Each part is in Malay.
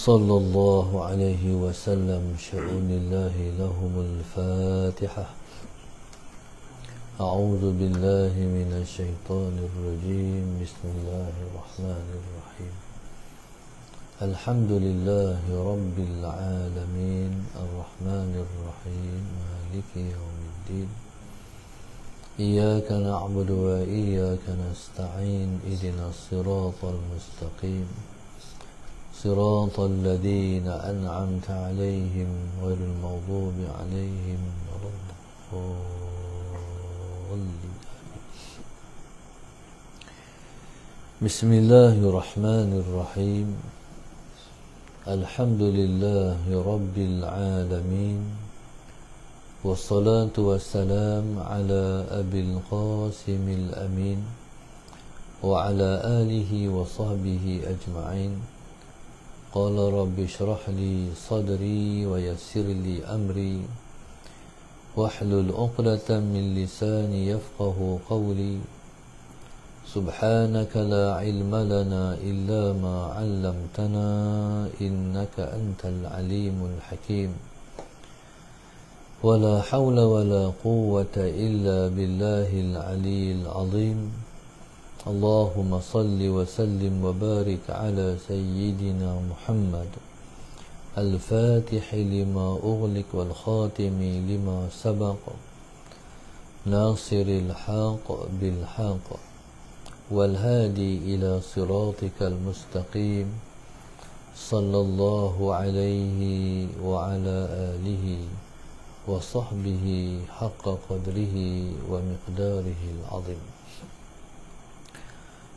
صلى الله عليه وسلم شؤون الله لهم الفاتحة. أعوذ بالله من الشيطان الرجيم. بسم الله الرحمن الرحيم. الحمد لله رب العالمين الرحمن الرحيم مالك يوم الدين. إياك نعبد وإياك نستعين. اهدنا الصراط المستقيم صراط الذين أنعمت عليهم غير المغضوب عليهم ولا الضالين. بسم الله الرحمن الرحيم. الحمد لله رب العالمين والصلاة والسلام على أبي القاسم الأمين وعلى آله وصحبه أجمعين. قال رب اشرح لي صدري ويسر لي أمري واحلل عقدة من لساني يفقه قولي. سبحانك لا علم لنا إلا ما علمتنا إنك أنت العليم الحكيم. ولا حول ولا قوة إلا بالله العلي العظيم. اللهم صل وسلم وبارك على سيدنا محمد الفاتح لما أغلق والخاتم لما سبق ناصر الحق بالحق والهادي إلى صراطك المستقيم صلى الله عليه وعلى آله وصحبه حق قدره ومقداره العظيم.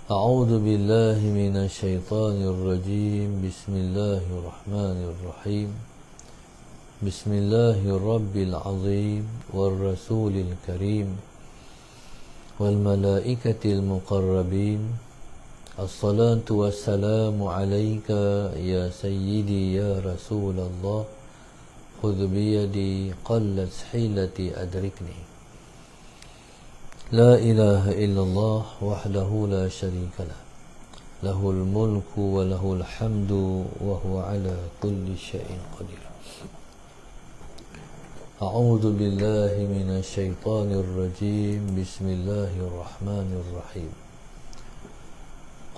أعوذ بالله من الشيطان الرجيم. بسم الله الرحمن الرحيم. بسم الله الرب العظيم والرسول الكريم والملائكة المقربين. الصلاة والسلام عليك يا سيدي يا رسول الله. خذ بيدي قلت حيلتي أدركني. لا إله إلا الله وحده لا شريك له له الملك وله الحمد وهو على كل شيء قدير. أعوذ بالله من الشيطان الرجيم. بسم الله الرحمن الرحيم.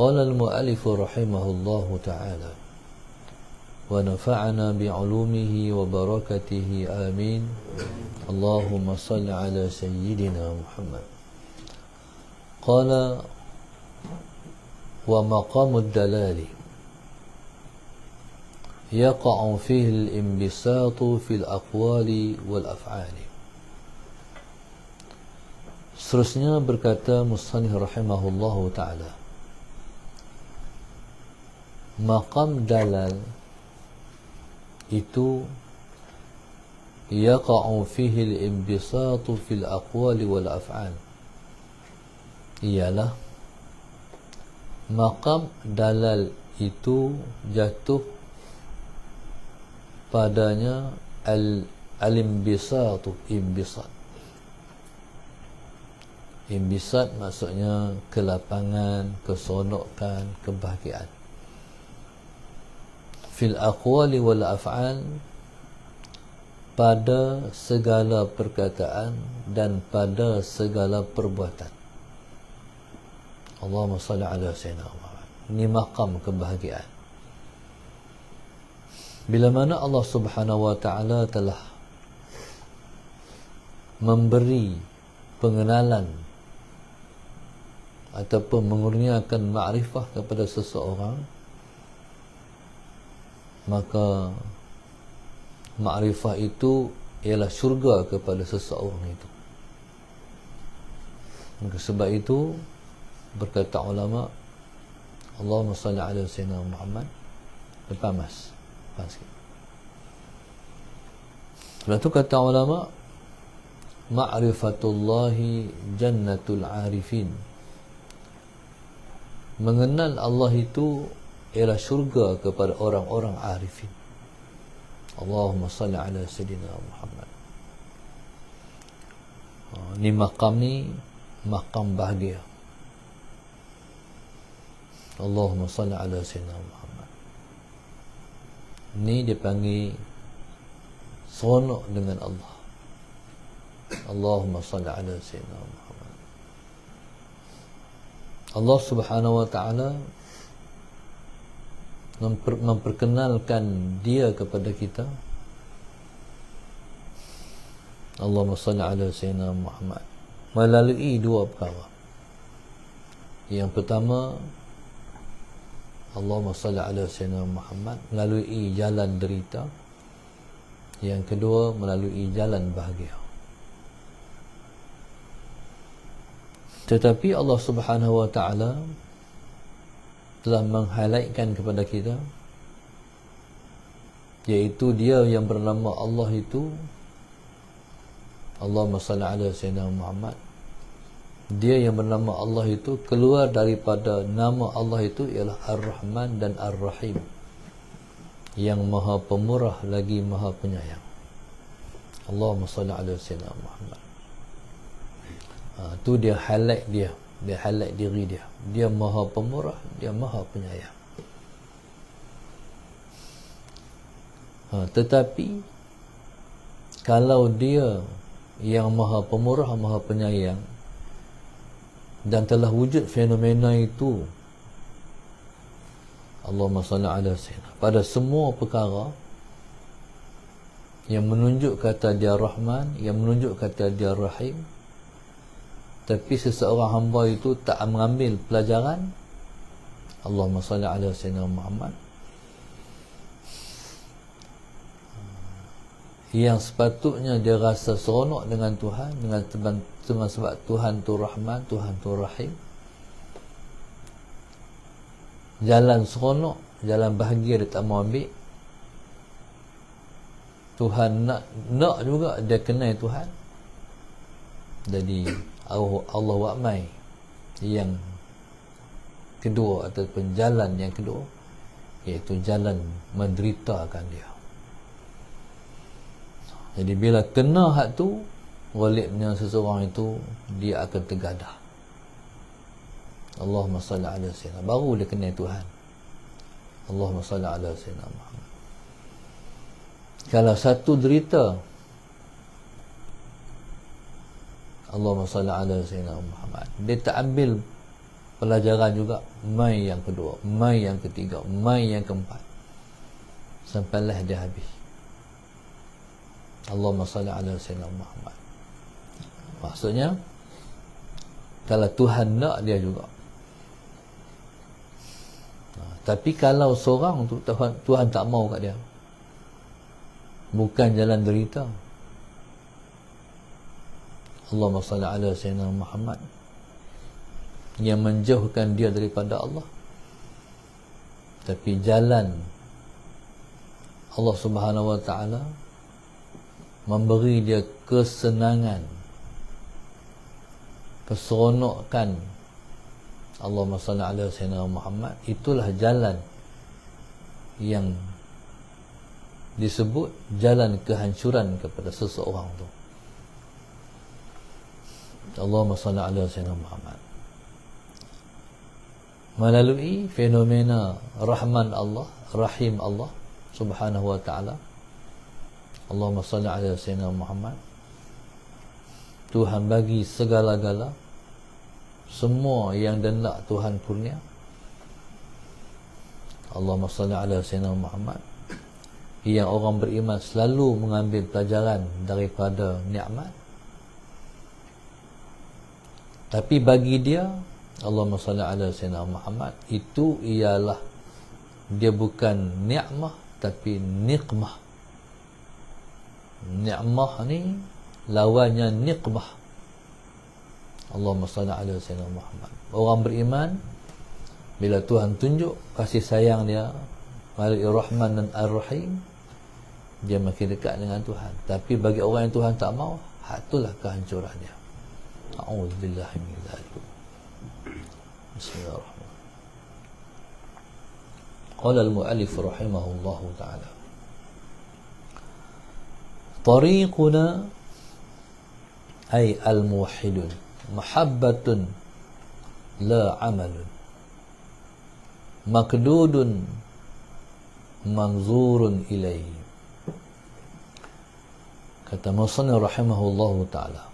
قال المؤلف رحمه الله تعالى ونفعنا بعلومه وبركته آمين. اللهم صل على سيدنا محمد. قال ومقام الدلال يقع فيه الانبساط في الأقوال والأفعال. Seterusnya berkata Musannif rahimahullahu ta'ala, maqam dalal itu yaqa'u fihi al-inbisatu fil aqwali wal af'al, ialah maqam dalal itu jatuh padanya al-inbisatu, inbisat. Inbisat maksudnya kelapangan, keseronokan, kebahagiaan. Fil aqwali wal af'al, pada segala perkataan dan pada segala perbuatan. Allahumma salli ala sayyidina Muhammad. Ini maqam kebahagiaan. Bila mana Allah Subhanahu wa ta'ala telah memberi pengenalan ataupun mengurniakan ma'rifah kepada seseorang, maka ma'rifah itu ialah syurga kepada seseorang itu. Maka sebab itu berkata ulama, Allahumma salli ala sayyidina Muhammad. Depan mas sikit. Sebab itu kata ulama, ma'rifatullahi jannatul arifin. Mengenal Allah itu ialah syurga kepada orang-orang arifin. Allahumma salli ala sayyidina Muhammad. Ni maqam ni maqam bahagia. Allahumma salli ala sayyidina Muhammad. Ni dipanggil seronok dengan Allah. Allahumma salli ala sayyidina Muhammad. Allah Subhanahu wa ta'ala memperkenalkan dia kepada kita. Allahumma salli ala sayyidina Muhammad melalui dua perkara. Yang pertama, Allahumma salli ala sayyidina Muhammad melalui jalan derita. Yang kedua, melalui jalan bahagia. Tetapi Allah Subhanahu wa ta'ala telah meng-highlightkan kepada kita, iaitu dia yang bernama Allah itu, Allahumma salli ala sayyidina Muhammad, dia yang bernama Allah itu keluar daripada nama Allah itu ialah Ar-Rahman dan Ar-Rahim, yang maha pemurah lagi maha penyayang. Allahumma salli ala sayyidina Muhammad. Tu dia highlight dia highlight diri dia. Dia maha pemurah, dia maha penyayang. Tetapi kalau dia yang maha pemurah, maha penyayang, dan telah wujud fenomena itu, Allahumma salli ala sayyidina, pada semua perkara yang menunjuk kata dia Rahman, yang menunjuk kata dia Rahim, tapi seseorang hamba itu tak mengambil pelajaran Allahumma salli ala sayyidina Muhammad, yang sepatutnya dia rasa seronok dengan Tuhan, dengan sebab Tuhan tu Rahman, Tuhan tu Rahim, jalan seronok, jalan bahagia dia tak mau ambil. Tuhan nak juga dia kenal Tuhan. Jadi Allah wa'mai yang kedua, ataupun jalan yang kedua, iaitu jalan menderitakan dia. Jadi bila kena hak tu, walidnya seseorang itu, dia akan tergadah. Allahumma salli ala sayyidina, baru dia kenal Tuhan. Allahumma salli ala sayyidina Muhammad. Kalau satu derita, Allahumma salli ala sayyidina Muhammad, dia tak ambil pelajaran juga, mai yang kedua, mai yang ketiga, mai yang keempat, sampailah dia habis. Allahumma salli ala sayyidina Muhammad. Maksudnya, kalau Tuhan nak dia juga. Tapi kalau seorang tu Tuhan tak mau kat dia, bukan jalan derita, Allahumma salli ala sayyidina Muhammad, yang menjauhkan dia daripada Allah, tapi jalan Allah Subhanahu wa ta'ala memberi dia kesenangan, keseronokan. Allahumma salli ala sayyidina Muhammad, itulah jalan yang disebut jalan kehancuran kepada seseorang tu. Allahumma salli ala sayyidina Muhammad. Melalui fenomena Rahman Allah, Rahim Allah Subhanahu wa ta'ala, Allahumma salli ala sayyidina Muhammad, Tuhan bagi segala-gala, semua yang dia nak Tuhan kurnia. Allahumma salli ala sayyidina Muhammad, yang orang beriman selalu mengambil pelajaran daripada nikmat. Tapi bagi dia, Allahumma salli ala sayyidina Muhammad, itu ialah, dia bukan ni'mah, tapi niqmah. Ni'mah ni lawannya niqmah. Allahumma salli ala sayyidina Muhammad. Orang beriman, bila Tuhan tunjuk kasih sayang dia melalui Rahman dan Ar-Rahim, dia makin dekat dengan Tuhan. Tapi bagi orang yang Tuhan tak mau, itulah kehancuran dia. A'udzubillahi min dzalik. Bismillahirrahmanirrahim. Qala al-mu'allif rahimahullahu ta'ala, tariquna ay al-muwahhidun mahabbatun la amalun, makdudun manzurun ilaihi. Kata Musannif rahimahullahu ta'ala,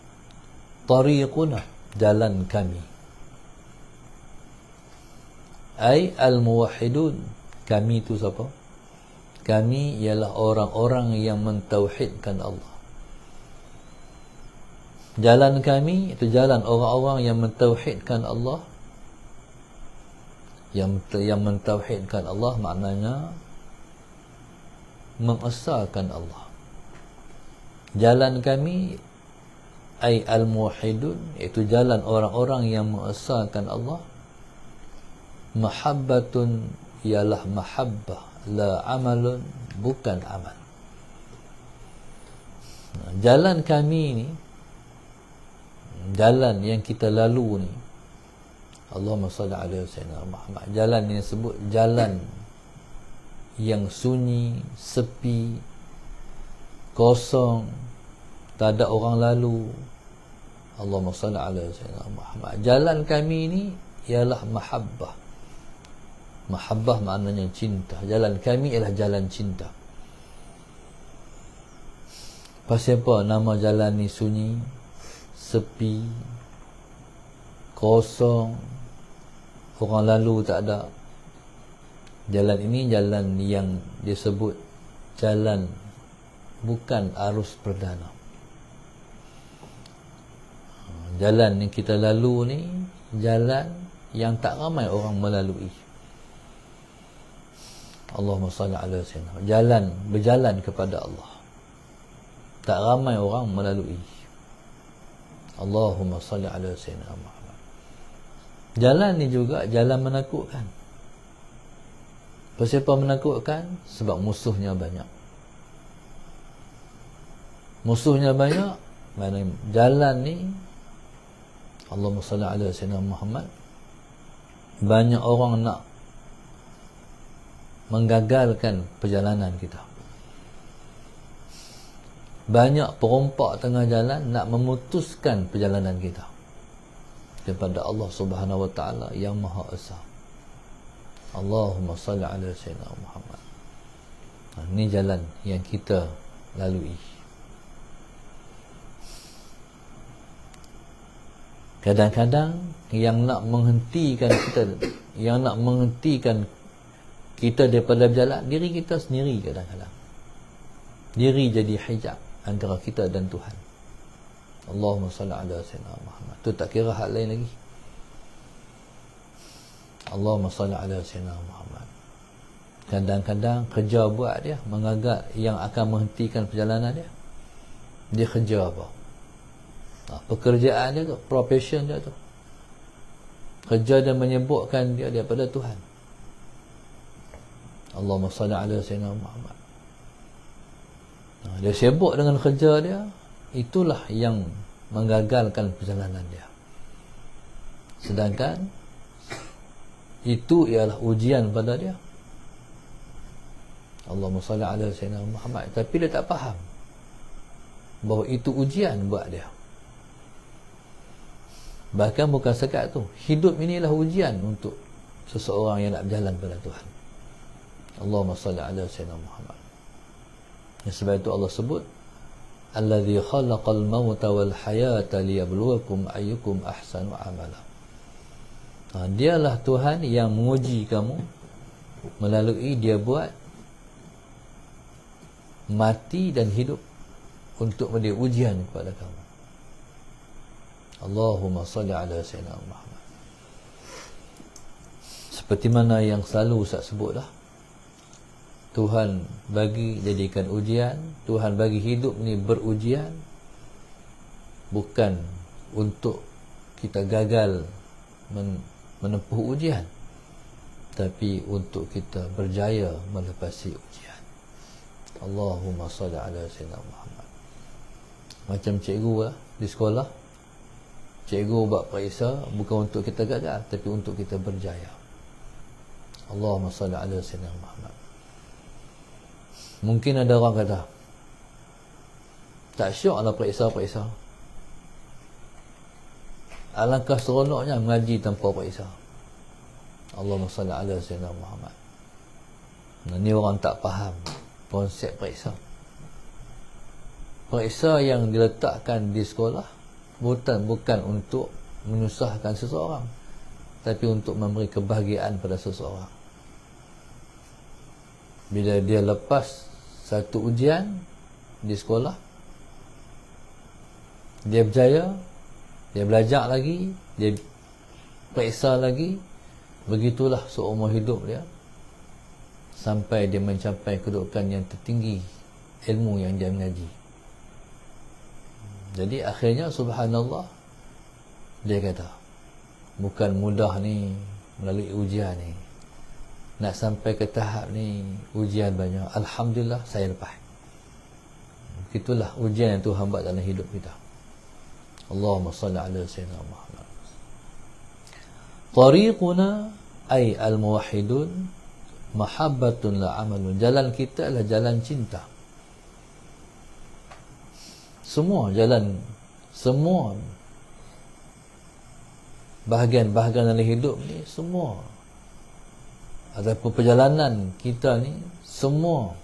tariquna, jalan kami, ay al-muwahhidun, kami itu siapa? Kami ialah orang-orang yang mentauhidkan Allah. Jalan kami itu jalan orang-orang yang mentauhidkan Allah. Yang mentauhidkan Allah maknanya mengesahkan Allah. Jalan kami ay al-muwahhidun, itu jalan orang-orang yang mengesahkan Allah. Mahabbatun, ialah mahabbah, la amalun, bukan amal. Jalan kami ni, jalan yang kita lalu ni, Allahumma salli ala sayyidina Muhammad, jalan yang sebut jalan yang sunyi, sepi, kosong, tak ada orang lalu. Allahumma salli ala sayyidina Muhammad. Jalan kami ni ialah mahabbah. Mahabbah maknanya cinta. Jalan kami ialah jalan cinta. Pasal apa nama jalan ni sunyi, sepi, kosong, orang lalu tak ada? Jalan ini jalan yang disebut jalan bukan arus perdana. Jalan yang kita lalu ni jalan yang tak ramai orang melalui. Allahumma salli ala sayyidina. Jalan, berjalan kepada Allah, tak ramai orang melalui. Allahumma salli ala sayyidina Muhammad. Jalan ni juga jalan menakutkan. Kenapa menakutkan? Sebab musuhnya banyak. Musuhnya banyak. Mana jalan ni, Allahumma salli ala sayyidina Muhammad, banyak orang nak menggagalkan perjalanan kita. Banyak perompak tengah jalan nak memutuskan perjalanan kita daripada Allah Subhanahu wa ta'ala yang Maha Esa. Allahumma salli ala sayyidina Muhammad. Ini jalan yang kita lalui. Kadang-kadang yang nak menghentikan kita daripada berjalan, diri kita sendiri. Kadang-kadang diri jadi hijab antara kita dan Tuhan. Allahumma salli ala sayyidina Muhammad. Tu tak kira hal lain lagi. Allahumma salli ala sayyidina Muhammad. Kadang-kadang kerja buat dia mengagal yang akan menghentikan perjalanan dia. Dia kerja apa? Pekerjaan dia tu, profession dia tu, kerja dia menyebutkan dia daripada Tuhan. Allahumma salli ala sayyidina Muhammad. Dia sibuk dengan kerja dia, itulah yang menggagalkan perjalanan dia. Sedangkan itu ialah ujian pada dia. Allahumma salli ala sayyidina Muhammad. Tapi dia tak faham bahawa itu ujian buat dia. Bahkan bukan sekat tu, hidup inilah ujian untuk seseorang yang nak berjalan pada Tuhan. Allahumma salli ala sayyidina Muhammad. Sebab itu Allah sebut, allazi khalaqal mauta wal hayata liyabluwakum ayyukum ahsanu amala. Dialah Tuhan yang menguji kamu melalui dia buat mati dan hidup untuk menjadi ujian kepada kamu. Allahumma salli ala sayyidina Muhammad. Seperti mana yang selalu Ustaz sebut dah, Tuhan bagi jadikan ujian, Tuhan bagi hidup ni berujian, bukan untuk kita gagal menempuh ujian, tapi untuk kita berjaya melepasi ujian. Allahumma salli ala sayyidina Muhammad. Macam cikgu di sekolah, cikgu buat periksa bukan untuk kita gagal, tapi untuk kita berjaya. Allahumma salli ala sayyidina Muhammad. Mungkin ada orang kata, tak syok lah periksa-periksa. Alangkah seronoknya mengaji tanpa periksa. Allahumma salli ala sayyidina Muhammad. Ni orang tak faham konsep periksa. Periksa yang diletakkan di sekolah bukan untuk menyusahkan seseorang, tapi untuk memberi kebahagiaan pada seseorang. Bila dia lepas satu ujian di sekolah, dia berjaya, dia belajar lagi, dia periksa lagi, begitulah seumur hidup dia sampai dia mencapai kedudukan yang tertinggi ilmu yang dia mengaji. Jadi akhirnya subhanallah, dia kata bukan mudah ni melalui ujian ni, nak sampai ke tahap ni ujian banyak, alhamdulillah saya lepas. Itulah ujian yang Tuhan buat dalam hidup kita. Allahumma salli ala sayyidina Muhammad. Tariquna ay al-muwahhidun mahabbatun la amalun. Jalan kita adalah jalan cinta. Semua jalan, semua bahagian-bahagian dalam hidup ni, semua ataupun perjalanan kita ni, semua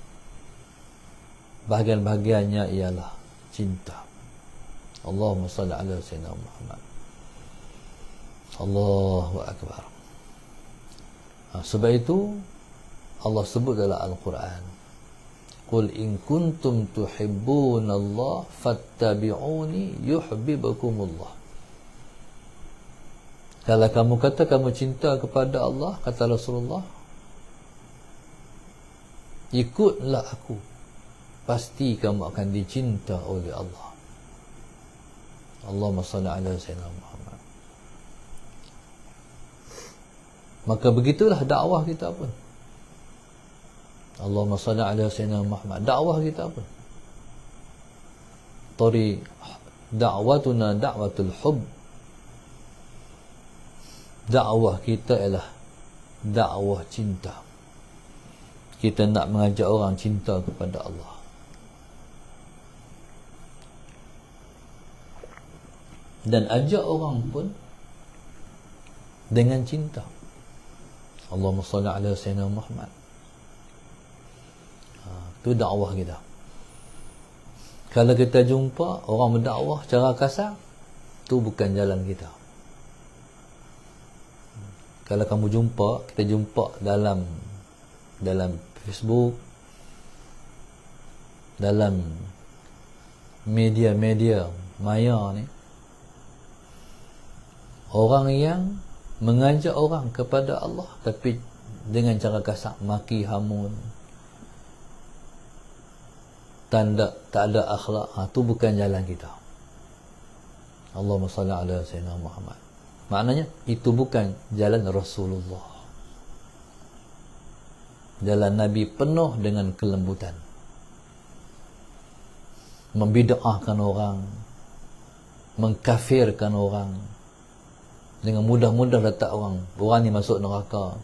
bahagian-bahagiannya ialah cinta. Allahumma salli ala sayyidina Muhammad. Allahu akbar. Sebab itu Allah sebut dalam Al-Quran, qul in kuntum tuhibbunallah fattabi'uni yuhibbukumullah. Kalau kamu kata kamu cinta kepada Allah, kata Rasulullah, ikutlah aku, pasti kamu akan dicinta oleh Allah. Allahumma salli ala sayyidina Muhammad. Maka begitulah dakwah kita pun. Allahumma salli ala sayyidina Muhammad. Dakwah kita pun, da'watuna da'watul hub. Dakwah kita ialah dakwah cinta. Kita nak mengajak orang cinta kepada Allah. Dan ajak orang pun dengan cinta. Allahumma salli ala sayyidina Muhammad. Itu dakwah kita. Kalau kita jumpa orang berdakwah cara kasar, itu bukan jalan kita. Kalau kamu jumpa, kita jumpa dalam Facebook, dalam media-media maya ni, orang yang mengajak orang kepada Allah tapi dengan cara kasar, maki, hamun, tak ada akhlak, itu bukan jalan kita. Allahumma salli ala sayyidina Muhammad. Maknanya itu bukan jalan Rasulullah. Jalan Nabi penuh dengan kelembutan, membid'ahkan orang, mengkafirkan orang, dengan mudah-mudah letak orang ni masuk neraka.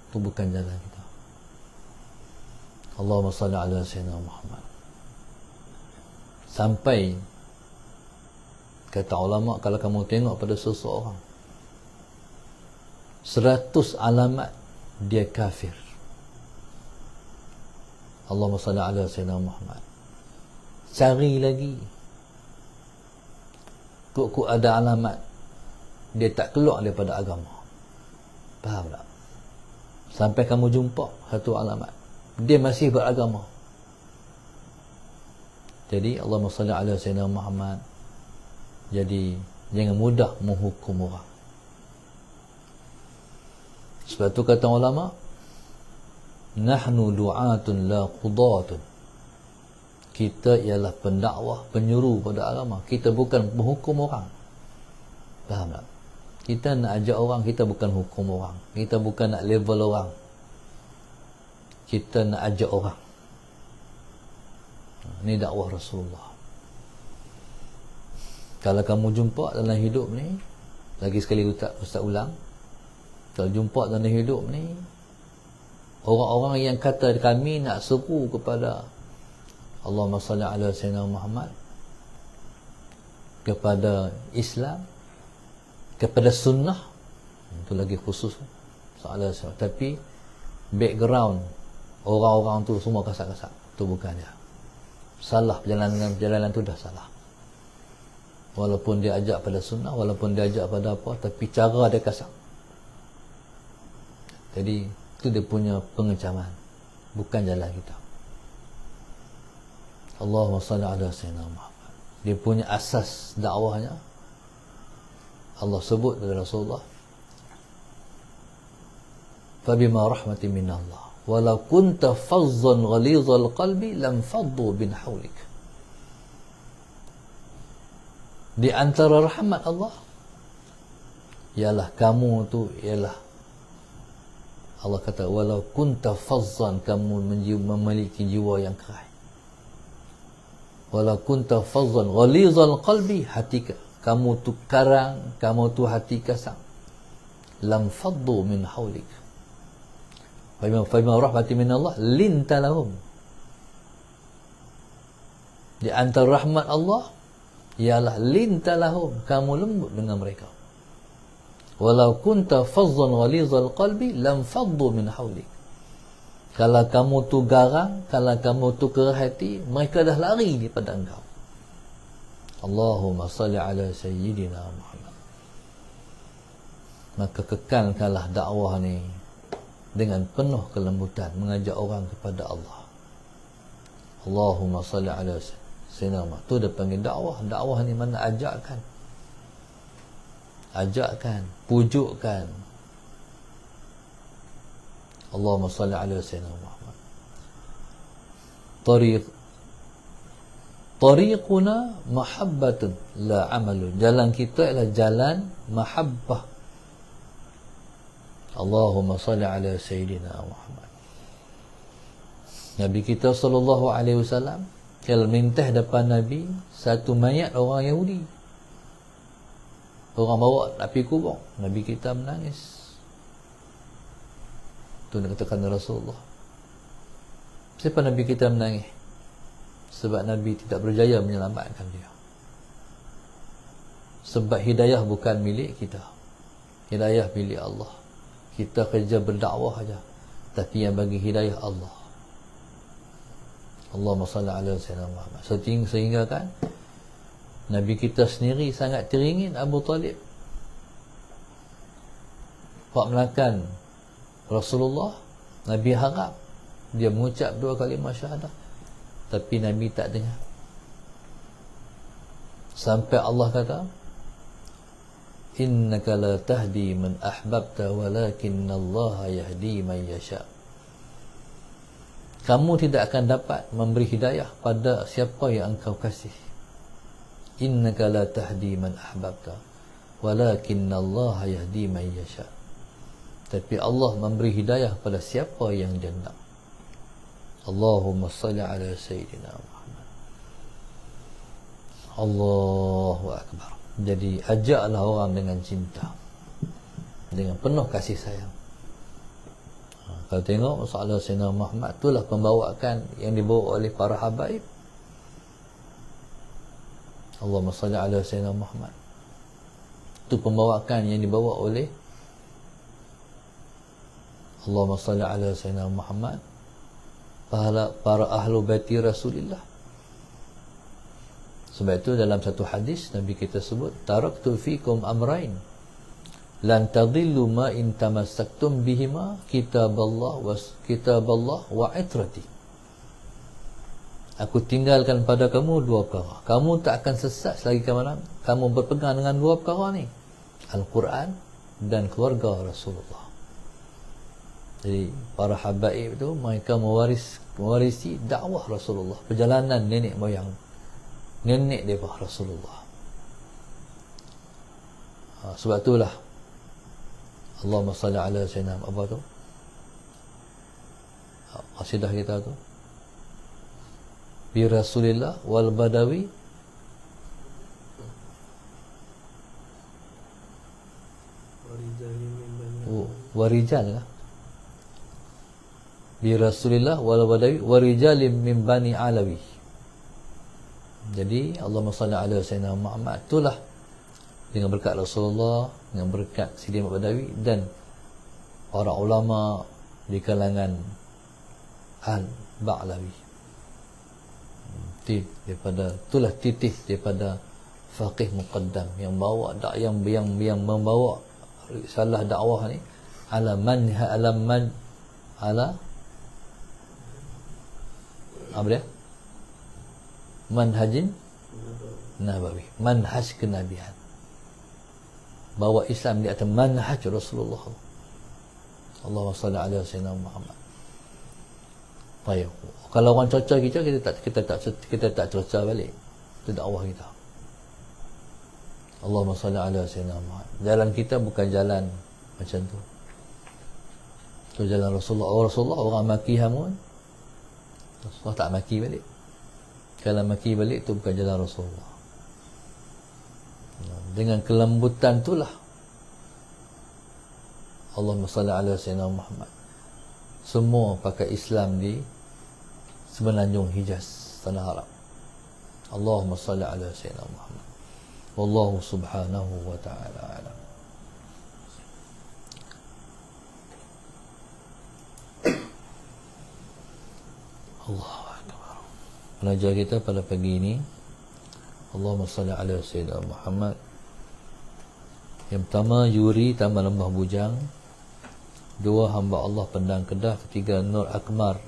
Itu bukan jalan kita. Allahumma salli ala sayyidina Muhammad. Sampai kata ulama, kalau kamu tengok pada seseorang 100 alamat dia kafir, Allahumma salli ala sayyidina Muhammad, cari lagi, kok ada alamat dia tak keluar daripada agama. Faham tak? Sampai kamu jumpa satu alamat dia masih beragama. Jadi Allahumma salli ala sayyidina Muhammad. Jadi jangan mudah menghukum orang. Sebab tu kata ulama, nahnu du'atun la qudatun. Kita ialah pendakwah, penyuruh pada agama. Kita bukan menghukum orang. Faham tak? Kita nak ajak orang, kita bukan hukum orang. Kita bukan nak level orang. Kita nak ajak orang. Ini dakwah Rasulullah. Kalau kamu jumpa dalam hidup ni, lagi sekali Ustaz ulang, kalau jumpa dalam hidup ni orang-orang yang kata kami nak seru kepada Allahumma salli ala sayyidina Muhammad, kepada Islam, kepada sunnah, itu lagi khusus soalan. Tapi background orang-orang tu semua kasar-kasar. Tu bukan dia. Salah perjalanan tu dah salah. Walaupun dia ajak pada sunnah, walaupun dia ajak pada apa, tapi cara dia kasar. Jadi itu dia punya pengecaman, bukan jalan kita. Allahumma salli ala sayyidina Muhammad. Dia punya asas dakwahnya Allah sebut kepada Rasulullah, fabima rahmatin minallah walau kunta fazzan ghalizal qalbi lam faddu bin hawlik. Di antara rahmat Allah ialah kamu tu, ialah Allah kata walau kunta fazzan, kamu memiliki jiwa yang keras. Walau kunta fazzan ghalizal qalbi, hati kamu tu karang, kamu tu hati kasar. Lam faddu min hawlik. Fabima rahmatin minallah linta lahum. Di antara rahmat Allah ialah linta lahum, kamu lembut dengan mereka. Walau kunta fazzan ghalizal qalbi lam faddu min hawlik. Kalau kamu tu garang, kalau kamu tu keras hati, mereka dah lari daripada engkau. Allahumma salli ala sayyidina Muhammad. Maka kekalkanlah dakwah ni dengan penuh kelembutan, mengajak orang kepada Allah. Allahumma salli ala sayyidina Muhammad. Tu dia panggil dakwah. Dakwah ni mana ajakkan, pujukkan. Allahumma salli ala sayyidina Muhammad. Tariquna mahabbatun la amalun. Jalan kita adalah jalan mahabbah. Allahumma salli ala sayyidina Muhammad. Nabi kita sallallahu alaihi wasallam kalau mintah depan Nabi satu mayat orang Yahudi, orang bawa api kubur, Nabi kita menangis. Tu nak katakan Rasulullah. Siapa Nabi kita menangis? Sebab Nabi tidak berjaya menyelamatkan dia. Sebab hidayah bukan milik kita, hidayah milik Allah. Kita kerja berdakwah saja, tapi yang bagi hidayah Allah. Allahumma salli ala sayyidina Muhammad. Sehingga kan Nabi kita sendiri sangat teringin Abu Talib pak melakan Rasulullah. Nabi harap dia mengucap 2 kalimah syahadah, tapi Nabi tak dengar. Sampai Allah kata, innaka la tahdi man ahbabta walakinallaha yahdi man yasha. Kamu tidak akan dapat memberi hidayah pada siapa yang engkau kasih. Innaka la tahdi man ahbabta walakinallaha yahdi man yasha. Tapi Allah memberi hidayah pada siapa yang dia nak. Allahumma salli ala sayyidina Muhammad. Allahu akbar. Jadi ajaklah orang dengan cinta, dengan penuh kasih sayang. Kalau tengok masalah Sayyidina Muhammad, itulah pembawaan yang dibawa oleh para habaib. Allahumma salli ala Sayyidina Muhammad. Itu pembawaan yang dibawa oleh Allahumma salli ala Sayyidina Muhammad, para ahlu baiti Rasulullah. Sebab itu dalam satu hadis Nabi kita sebut, taraktu fikum amrain lan tadillu ma in tamassaktum bihima kitaballah wa itrati. Aku tinggalkan pada kamu 2 perkara. Kamu tak akan sesat selagi kamu berpegang dengan 2 perkara ni, Al-Quran dan keluarga Rasulullah. Jadi para habaib itu mereka mewarisi dakwah Rasulullah, perjalanan nenek moyang nenek daripada Rasulullah. Sebab itulah Allahumma salli ala sayyidina apa tu qasidah kita tu, bi Rasulillah wal badawi warijal lah, bi Rasulillah wal badawi warijalim min bani alawi. Jadi Allahumma salli ala sayyidina Muhammad, itulah dengan berkat Rasulullah, dengan berkat Sidi Ahmad Badawi dan para ulama di kalangan Al-Ba'lawi. Daripada itulah titih daripada faqih muqaddam yang bawa yang membawa risalah dakwah ni ala apa dia? Manhajin nabawi, manhaj kenabian. Bawa Islam di atas manhaj Rasulullah. Allahumma salli ala sayyidina Muhammad. Baik. Kalau orang cocok kita tak cocok balik. Itu dakwah kita. Allahumma salli ala sayyidina Muhammad. Jalan kita bukan jalan macam tu. Tu jalan Rasulullah. Rasulullah orang maki hamun. Rasulullah tak maki balik. Kalau maki balik tu bukan jalan Rasulullah. Dengan kelembutan itulah Allahumma salli ala sayyidina Muhammad. Semua pakai Islam di semenanjung Hijaz, tanah Arab. Allahumma salli ala sayyidina Muhammad. Wallahu subhanahu wa ta'ala alam. Allahu akbar. Pelajar kita pada pagi ini, Allahumma salli ala sayyidina Muhammad. Yang pertama, Yuri Taman Lembah Bujang. Dua, hamba Allah Pendang Kedah. Ketiga, Nur Akmar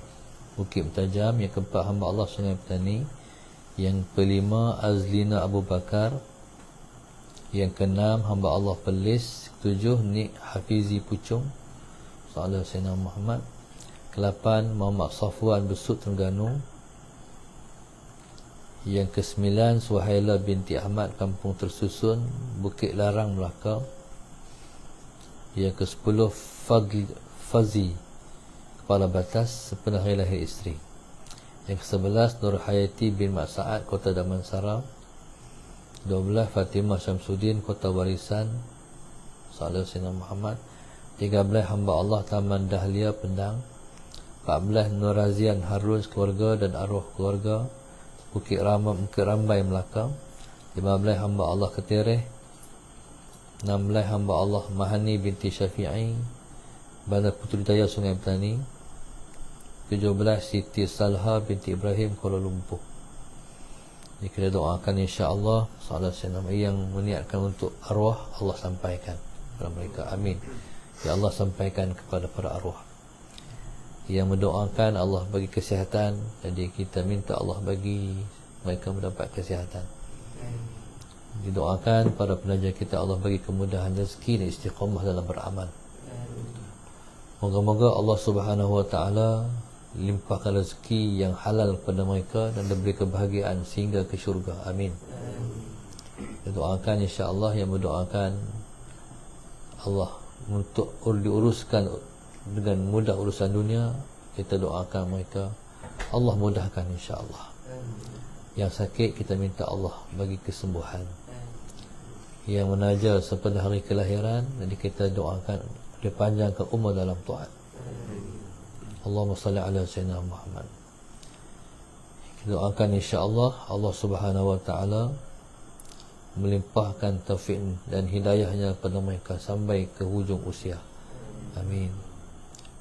Bukit Bertajam. Yang keempat, hamba Allah Sungai Petani. Yang kelima, Azlina Abu Bakar. Yang keenam, hamba Allah Perlis. Ketujuh, Nik Hafizi Pucung. Sallallahu Sayyidina Muhammad. Kelapan, Muhammad Safwan Besut Terengganu. Yang kesembilan, Suhaila binti Ahmad Kampung Tersusun, Bukit Larang, Melaka. Yang ke-10, Fazi Kepala Batas, Sepenuh Hari Lahir Isteri. Yang ke-11, Nur Hayati bin Mak Sa'ad, Kota Damansara. 12, Fatimah Syamsuddin, Kota Warisan, Sallallahu Sayyidina Muhammad. 13, hamba Allah Taman Dahlia, Pendang. 14, Nur Razian Harun, keluarga dan arwah keluarga, Bukit Rambai, Melaka. 15, hamba Allah Ketireh. 16, hamba Allah Mahani binti Syafi'i, Bandar Puteri Jaya, Sungai Petani. 17, Siti Salha binti Ibrahim, Kuala Lumpur. Jadi kita doakan insya-Allah sallallahu yang meniatkan untuk arwah, Allah sampaikan kepada mereka. Amin. Ya Allah, sampaikan kepada para arwah. Yang mendoakan Allah bagi kesihatan, jadi kita minta Allah bagi mereka mendapat kesihatan. Didoakan para pelajar kita, Allah bagi kemudahan rezeki dan istiqamah dalam beramal. Moga-moga Allah Subhanahu wa taala limpahkan rezeki yang halal kepada mereka dan diberi kebahagiaan sehingga ke syurga. Amin. Didoakan insya-Allah yang mendoakan Allah untuk diuruskan dengan mudah urusan dunia, kita doakan mereka Allah mudahkan insya-Allah. Yang sakit kita minta Allah bagi kesembuhan. Yang menajar sepenuh hari kelahiran, jadi kita doakan dipanjangkan umur dalam taat. Allahumma salli ala sayyidina Muhammad. Kita doakan insya-Allah Allah Subhanahu wa taala melimpahkan taufik dan hidayahnya kepada mereka sampai ke hujung usia. Amin.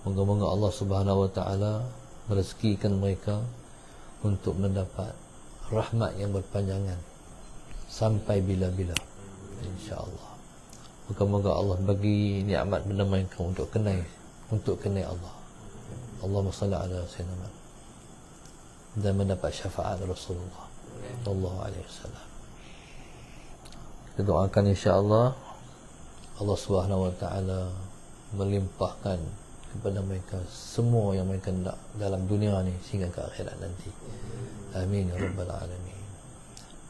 Moga-moga Allah Subhanahu wa taala merezekikan mereka untuk mendapat rahmat yang berpanjangan sampai bila-bila, insya-Allah. Moga-moga Allah bagi nikmat pada mereka untuk kenai Allah. Allahumma salli ala sayyidina Muhammad dan mendapat syafaat Rasulullah sallallahu alaihi wasallam. Kita doakan insya-Allah Allah Subhanahu wa taala melimpahkan kepada mereka semua yang mereka nak dalam dunia ni sehingga ke akhirat nanti. Amin ya rabbal alamin.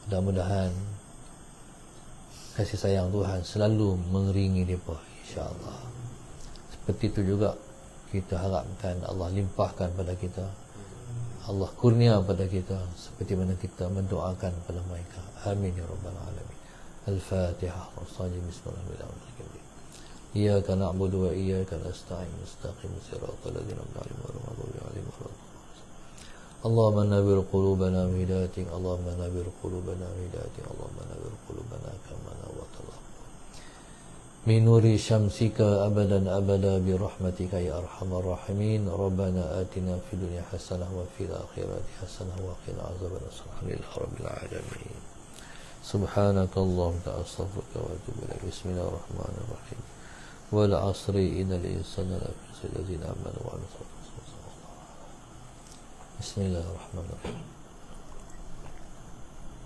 Mudah-mudahan kasih sayang Tuhan selalu mengiringi mereka, insya-Allah. Seperti itu juga kita harapkan Allah limpahkan pada kita, Allah kurnia pada kita seperti mana kita mendoakan pada mereka. Amin ya rabbal alamin. Al-Fatihah. Bismillahirrahmanirrahim. Iyyaka na'budu wa iyyaka nasta'in. Istaqim siratal ladzina an'amta 'alaihim. Allahumma nawwir qulubana bi hidayatik. Allahumma nawwir qulubana bi hidayatik. Allahumma nawwir qulubana kama nawwarta Allah. min nuri syamsika abadan abada bi rahmatika ya arhamar rahimin. Rabbana atina fid dunya hasanah wa fil akhirati hasanah wa qina azabannar. Alhamdulillahi rabbil alamin. Subhanakallahumma astaghfiruka wa atubu ilaik. Bismillahirrahmanirrahim. Wal 'asri innal insana lafi khusr. Allazina amanu wa 'amilus salihati. Bismillahirrahmanirrahim.